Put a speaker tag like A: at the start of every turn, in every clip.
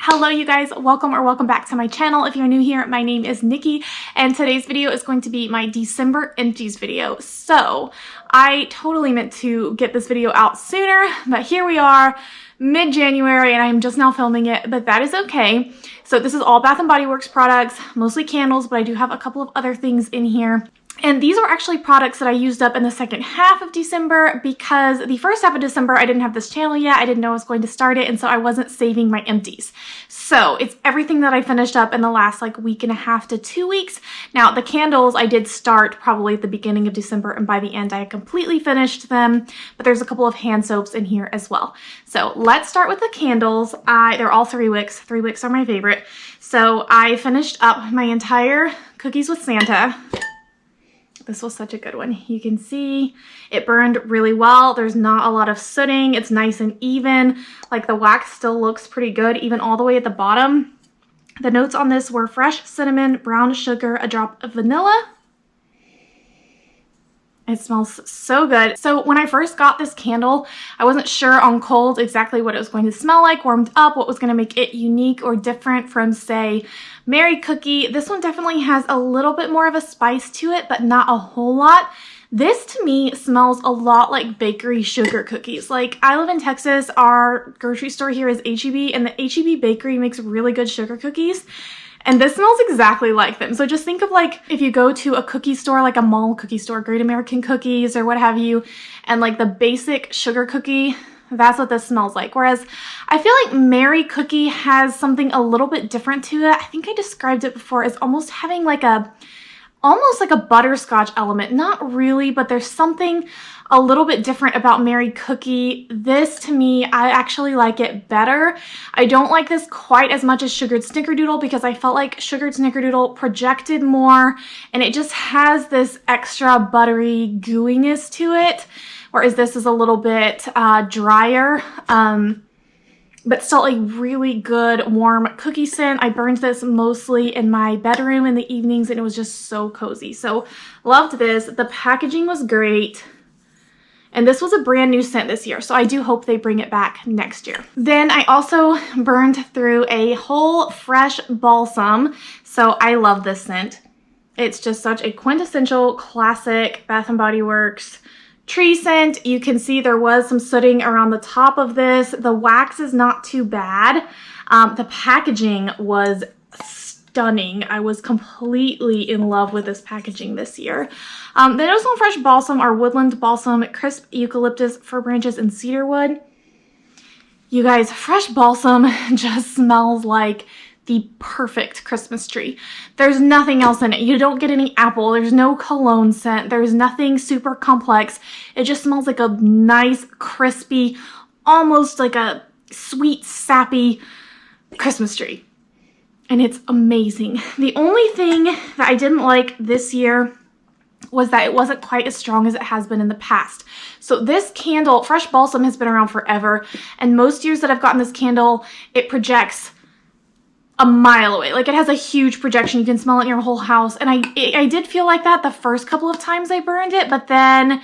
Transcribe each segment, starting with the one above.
A: Hello you guys, welcome back to my channel. If you're new here, my name is Nikki and today's video is going to be my December empties video. So I totally meant to get this video out sooner, but here we are mid-January and I'm just now filming it, but that is okay. So this is all Bath & Body Works products, mostly candles, but I do have a couple of other things in here. And these are actually products that I used up in the second half of December because the first half of December I didn't have this channel yet. I didn't know I was going to start it, and so I wasn't saving my empties. So it's everything that I finished up in the last like week and a half to 2 weeks. Now the candles I did start probably at the beginning of December, and by the end I had completely finished them, but there's a couple of hand soaps in here as well. So let's start with the candles. They're all 3 wicks. 3 wicks are my favorite. So I finished up my entire Cookies with Santa. This was such a good one. You can see it burned really well. There's not a lot of sooting. It's nice and even. Like the wax still looks pretty good, even all the way at the bottom. The notes on this were fresh cinnamon, brown sugar, a drop of vanilla. It smells so good. So when I first got this candle, I wasn't sure on cold exactly what it was going to smell like, warmed up, what was going to make it unique or different from, say, Mary Cookie. This one definitely has a little bit more of a spice to it, but not a whole lot. This to me smells a lot like bakery sugar cookies. Like, I live in Texas, our grocery store here is H-E-B, and the H-E-B bakery makes really good sugar cookies. And this smells exactly like them. So just think of like if you go to a cookie store, like a mall cookie store, Great American Cookies or what have you, and like the basic sugar cookie, that's what this smells like. Whereas I feel like Mary Cookie has something a little bit different to it. I think I described it before as almost having like almost like a butterscotch element. Not really, but there's something a little bit different about Mary Cookie. This, to me, I actually like it better. I don't like this quite as much as Sugared Snickerdoodle because I felt like Sugared Snickerdoodle projected more and it just has this extra buttery gooiness to it, whereas this is a little bit drier. But still a really good warm cookie scent. I burned this mostly in my bedroom in the evenings and it was just so cozy. So loved this. The packaging was great. And this was a brand new scent this year, so I do hope they bring it back next year. Then I also burned through a whole fresh balsam. So I love this scent. It's just such a quintessential classic Bath & Body Works tree scent. You can see there was some sooting around the top of this. The wax is not too bad. The packaging was stunning. I was completely in love with this packaging this year. The notes on fresh balsam are woodland balsam, crisp eucalyptus, fir branches, and cedarwood. You guys, fresh balsam just smells like the perfect Christmas tree. There's nothing else in it. You don't get any apple. There's no cologne scent. There's nothing super complex. It just smells like a nice, crispy, almost like a sweet, sappy Christmas tree. And it's amazing. The only thing that I didn't like this year was that it wasn't quite as strong as it has been in the past. So this candle, fresh balsam, has been around forever. And most years that I've gotten this candle, it projects a mile away. Like, it has a huge projection. You can smell it in your whole house. And I did feel like that the first couple of times I burned it, but then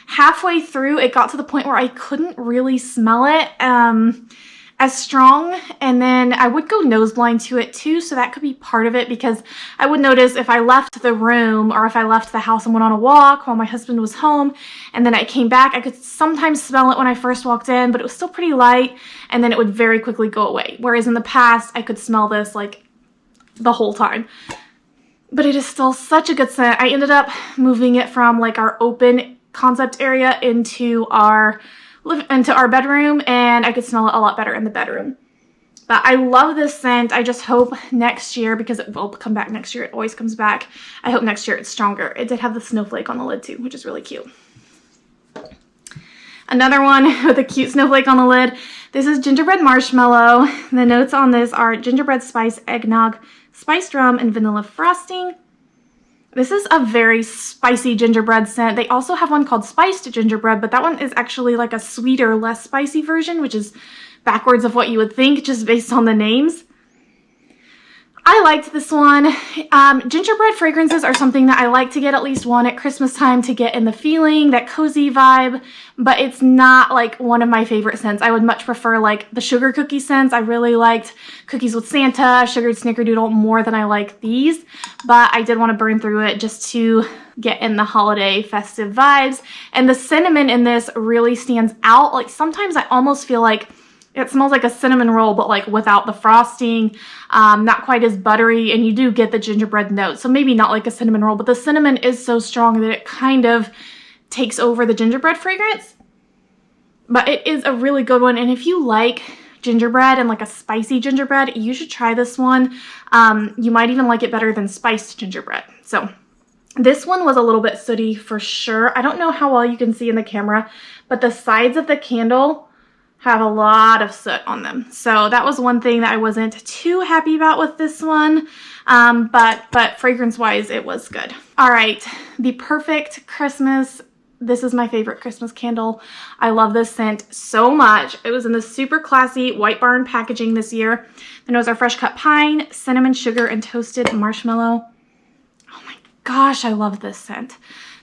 A: halfway through it got to the point where I couldn't really smell it as strong. And then I would go nose blind to it too, so that could be part of it, because I would notice if I left the room or if I left the house and went on a walk while my husband was home and then I came back, I could sometimes smell it when I first walked in, but it was still pretty light, and then it would very quickly go away. Whereas in the past, I could smell this like the whole time. But it is still such a good scent. I ended up moving it from like our open concept area into our bedroom, and I could smell it a lot better in the bedroom. But I love this scent. I just hope next year, because it will come back next year, it always comes back. I hope next year it's stronger. It did have the snowflake on the lid too, which is really cute. Another one with a cute snowflake on the lid. This is Gingerbread Marshmallow. The notes on this are gingerbread spice, eggnog, spiced rum, and vanilla frosting. This is a very spicy gingerbread scent. They also have one called spiced gingerbread, but that one is actually like a sweeter, less spicy version, which is backwards of what you would think just based on the names. I liked this one. Gingerbread fragrances are something that I like to get at least one at Christmas time to get in the feeling, that cozy vibe, but it's not like one of my favorite scents. I would much prefer like the sugar cookie scents. I really liked Cookies with Santa, Sugared Snickerdoodle more than I like these, but I did want to burn through it just to get in the holiday festive vibes. And the cinnamon in this really stands out. Like sometimes I almost feel like it smells like a cinnamon roll, but like without the frosting, not quite as buttery, and you do get the gingerbread note. So maybe not like a cinnamon roll, but the cinnamon is so strong that it kind of takes over the gingerbread fragrance. But it is a really good one, and if you like gingerbread and like a spicy gingerbread, you should try this one. You might even like it better than spiced gingerbread. So this one was a little bit sooty for sure. I don't know how well you can see in the camera, but the sides of the candle have a lot of soot on them. So that was one thing that I wasn't too happy about with this one, but fragrance-wise, it was good. All right, the Perfect Christmas. This is my favorite Christmas candle. I love this scent so much. It was in the super classy White Barn packaging this year. The notes are fresh cut pine, cinnamon, sugar, and toasted marshmallow. Oh my gosh, I love this scent.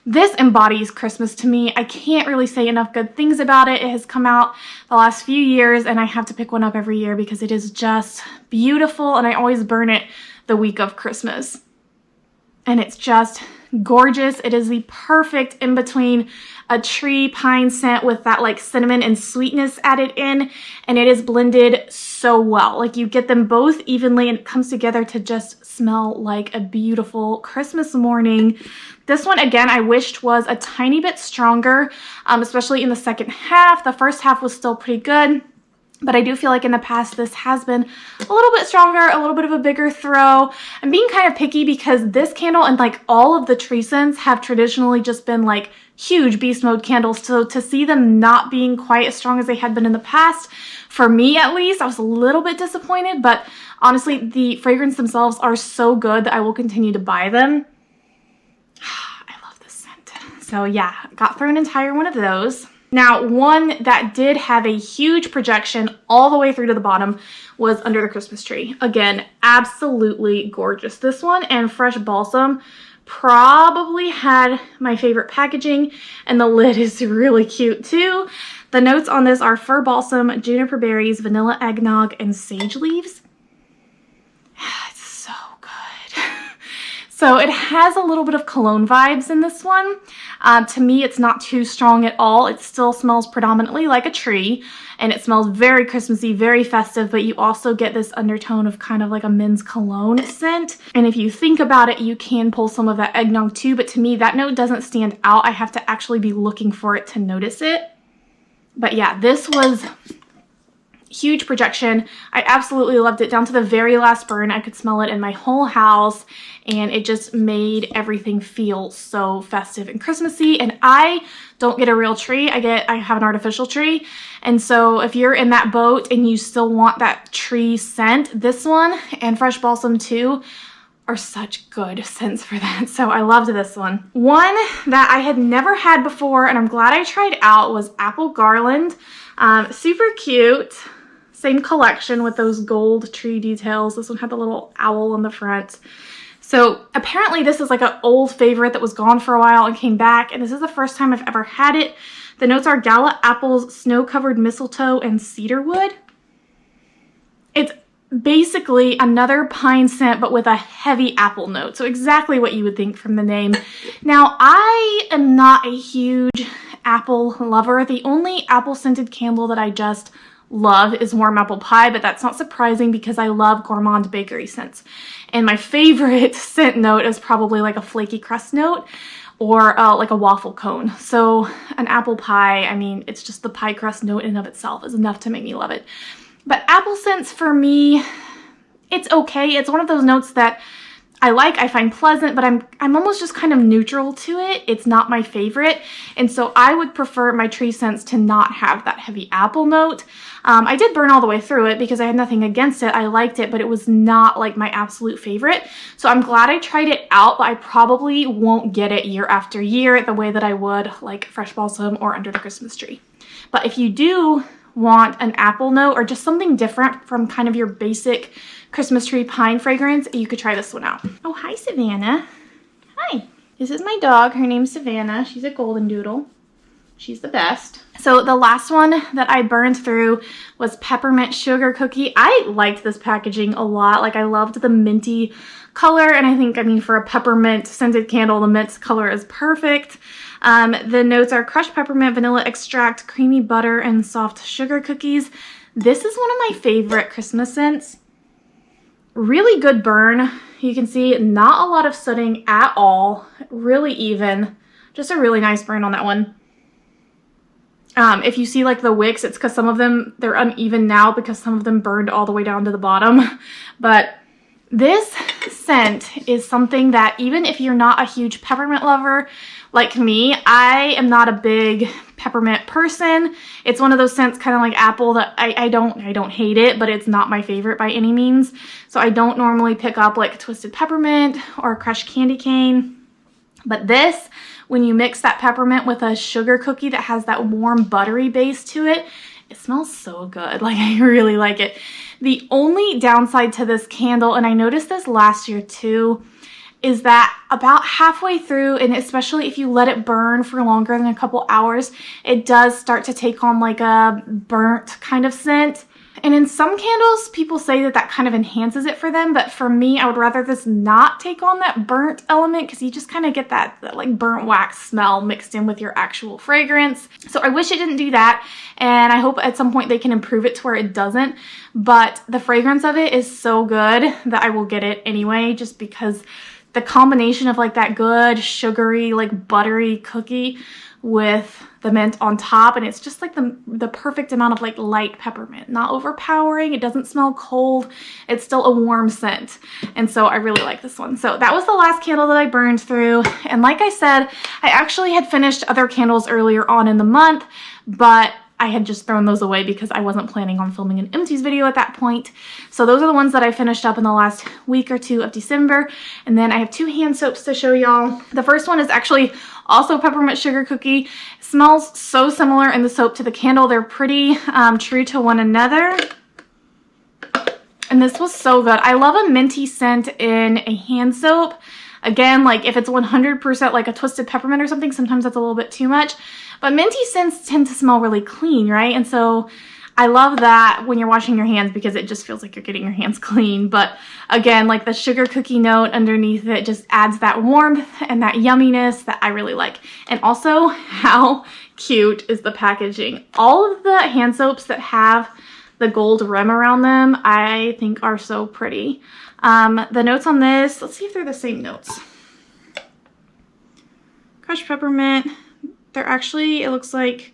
A: This embodies Christmas to me. I can't really say enough good things about it. It has come out the last few years, and I have to pick one up every year because it is just beautiful, and I always burn it the week of Christmas. And it's just gorgeous. It is the perfect in between a tree pine scent with that like cinnamon and sweetness added in, and it is blended so well. Like you get them both evenly, and it comes together to just smell like a beautiful Christmas morning. This one, again, I wished was a tiny bit stronger, especially in the second half. The first half was still pretty good, but I do feel like in the past this has been a little bit stronger, a little bit of a bigger throw. I'm being kind of picky because this candle and like all of the tree scents have traditionally just been like huge beast mode candles. So to see them not being quite as strong as they had been in the past, for me at least, I was a little bit disappointed, but honestly, the fragrance themselves are so good that I will continue to buy them. I love this scent. So yeah, got through an entire one of those. Now, one that did have a huge projection all the way through to the bottom was Under the Christmas Tree. Again, absolutely gorgeous. This one and Fresh Balsam probably had my favorite packaging, and the lid is really cute too. The notes on this are fir balsam, juniper berries, vanilla eggnog, and sage leaves. It's so good. So it has a little bit of cologne vibes in this one. To me, it's not too strong at all. It still smells predominantly like a tree, and it smells very Christmassy, very festive, but you also get this undertone of kind of like a men's cologne scent. And if you think about it, you can pull some of that eggnog too, but to me, that note doesn't stand out. I have to actually be looking for it to notice it. But yeah, this was huge projection. I absolutely loved it down to the very last burn. I could smell it in my whole house, and it just made everything feel so festive and Christmassy. And I don't get a real tree. I have an artificial tree. And so if you're in that boat and you still want that tree scent, this one and Fresh Balsam too are such good scents for that. So I loved this one. One that I had never had before, and I'm glad I tried out, was Apple Garland. Super cute. Same collection with those gold tree details. This one had the little owl on the front. So apparently this is like an old favorite that was gone for a while and came back, and this is the first time I've ever had it. The notes are gala apples, snow-covered mistletoe, and cedarwood. It's basically another pine scent, but with a heavy apple note. So exactly what you would think from the name. Now, I am not a huge apple lover. The only apple scented candle that I just love is warm apple pie, but that's not surprising because I love gourmand bakery scents. And my favorite scent note is probably like a flaky crust note or like a waffle cone. So an apple pie, I mean, it's just the pie crust note in and of itself is enough to make me love it. But apple scents for me, it's okay. It's one of those notes that I like, I find pleasant, but I'm almost just kind of neutral to it. It's not my favorite. And so I would prefer my tree scents to not have that heavy apple note. I did burn all the way through it because I had nothing against it. I liked it, but it was not like my absolute favorite. So I'm glad I tried it out, but I probably won't get it year after year the way that I would like Fresh Balsam or Under the Christmas Tree. But if you do want an apple note or just something different from kind of your basic Christmas tree pine fragrance, you could try this one out. Oh, hi, Savannah. Hi. This is my dog. Her name's Savannah. She's a golden doodle. She's the best. So the last one that I burned through was Peppermint Sugar Cookie. I liked this packaging a lot. Like, I loved the minty color, and I mean, for a peppermint scented candle, the mint color is perfect. The notes are crushed peppermint, vanilla extract, creamy butter, and soft sugar cookies. This is one of my favorite Christmas scents. Really good burn. You can see not a lot of sooting at all. Really even. Just a really nice burn on that one. If you see like the wicks, it's because some of them, they're uneven now because some of them burned all the way down to the bottom. But this scent is something that even if you're not a huge peppermint lover like me, I am not a big peppermint person. It's one of those scents kind of like apple that I don't hate it, but it's not my favorite by any means. So I don't normally pick up like twisted peppermint or crushed candy cane. But this, when you mix that peppermint with a sugar cookie that has that warm buttery base to it, it smells so good. Like, I really like it. The only downside to this candle, and I noticed this last year too, is that about halfway through, and especially if you let it burn for longer than a couple hours, it does start to take on like a burnt kind of scent. And in some candles, people say that that kind of enhances it for them, but for me, I would rather this not take on that burnt element because you just kind of get that like burnt wax smell mixed in with your actual fragrance. So I wish it didn't do that, and I hope at some point they can improve it to where it doesn't, but the fragrance of it is so good that I will get it anyway, just because the combination of like that good sugary, like buttery cookie with the mint on top, and it's just like the perfect amount of like light peppermint, not overpowering. It doesn't smell cold. It's still a warm scent, and so I really like this one. So that was the last candle that I burned through, and like I said, I actually had finished other candles earlier on in the month, but I had just thrown those away because I wasn't planning on filming an empties video at that point. So those are the ones that I finished up in the last week or two of December. And then I have two hand soaps to show y'all. The first one is actually also Peppermint Sugar Cookie. It smells so similar in the soap to the candle. They're pretty true to one another. And this was so good. I love a minty scent in a hand soap. Again, like if it's 100% like a twisted peppermint or something, sometimes that's a little bit too much. But minty scents tend to smell really clean, right? And so I love that when you're washing your hands because it just feels like you're getting your hands clean. But again, like the sugar cookie note underneath it just adds that warmth and that yumminess that I really like. And also, how cute is the packaging? All of the hand soaps that have the gold rim around them, I think are so pretty. The notes on this, let's see if they're the same notes. Crushed peppermint. They're actually, it looks like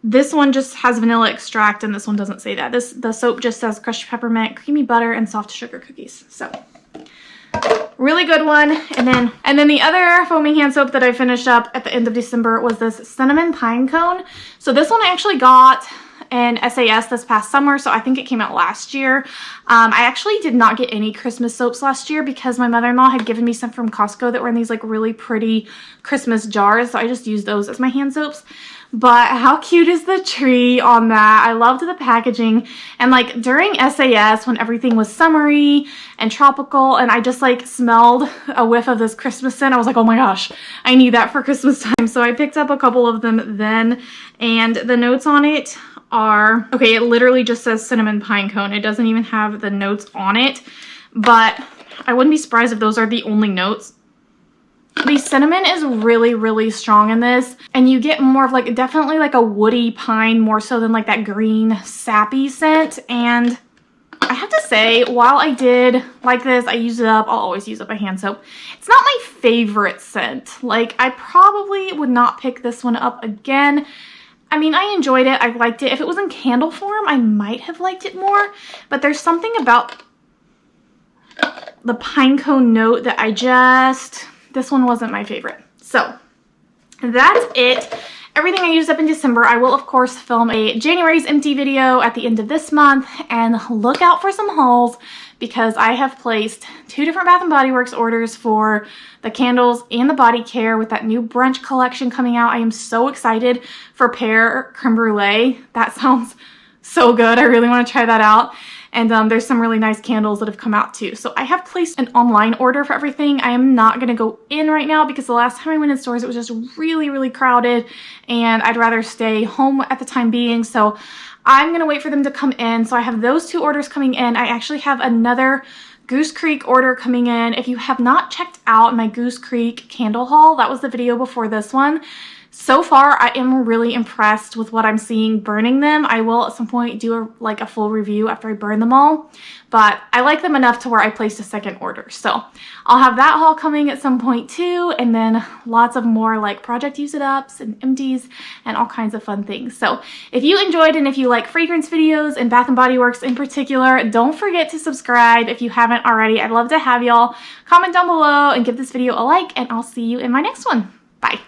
A: this one just has vanilla extract and this one doesn't say that. The soap just says crushed peppermint, creamy butter, and soft sugar cookies. So really good one. And then the other foaming hand soap that I finished up at the end of December was this cinnamon pine cone. So this one I actually got in SAS this past summer, so I think it came out last year. I actually did not get any Christmas soaps last year because my mother-in-law had given me some from Costco that were in these like really pretty Christmas jars, so I just used those as my hand soaps. But how cute is the tree on that? I loved the packaging, and like during SAS when everything was summery and tropical and I just like smelled a whiff of this Christmas scent, I was like, oh my gosh, I need that for Christmas time. So I picked up a couple of them then, and the notes on it are, okay, it literally just says cinnamon pine cone. It doesn't even have the notes on it, but I wouldn't be surprised if those are the only notes. The cinnamon is really, really strong in this, and you get more of like definitely like a woody pine more so than like that green sappy scent. And I have to say, while I did like this, I used it up. I'll always use up a hand soap. It's not my favorite scent. Like, I probably would not pick this one up again. I mean, I enjoyed it. I liked it. If it was in candle form, I might have liked it more, but there's something about the pinecone note that this one wasn't my favorite. So that's it. everything I used up in December. I will, of course, film a January's empty video at the end of this month, and look out for some hauls because I have placed 2 different Bath & Body Works orders for the candles and the body care with that new brunch collection coming out. I am so excited for Pear Creme Brulee. That sounds so good. I really want to try that out. And there's some really nice candles that have come out too. So I have placed an online order for everything. I am not going to go in right now because the last time I went in stores, it was just really, really crowded and I'd rather stay home at the time being. So I'm going to wait for them to come in. So I have those 2 orders coming in. I actually have another Goose Creek order coming in. If you have not checked out my Goose Creek candle haul, that was the video before this one. So far, I am really impressed with what I'm seeing burning them. I will at some point do a full review after I burn them all, but I like them enough to where I placed a second order. So I'll have that haul coming at some point too, and then lots of more like project use it ups and empties and all kinds of fun things. So if you enjoyed and if you like fragrance videos and Bath & Body Works in particular, don't forget to subscribe if you haven't already. I'd love to have y'all. Comment down below and give this video a like, and I'll see you in my next one. Bye.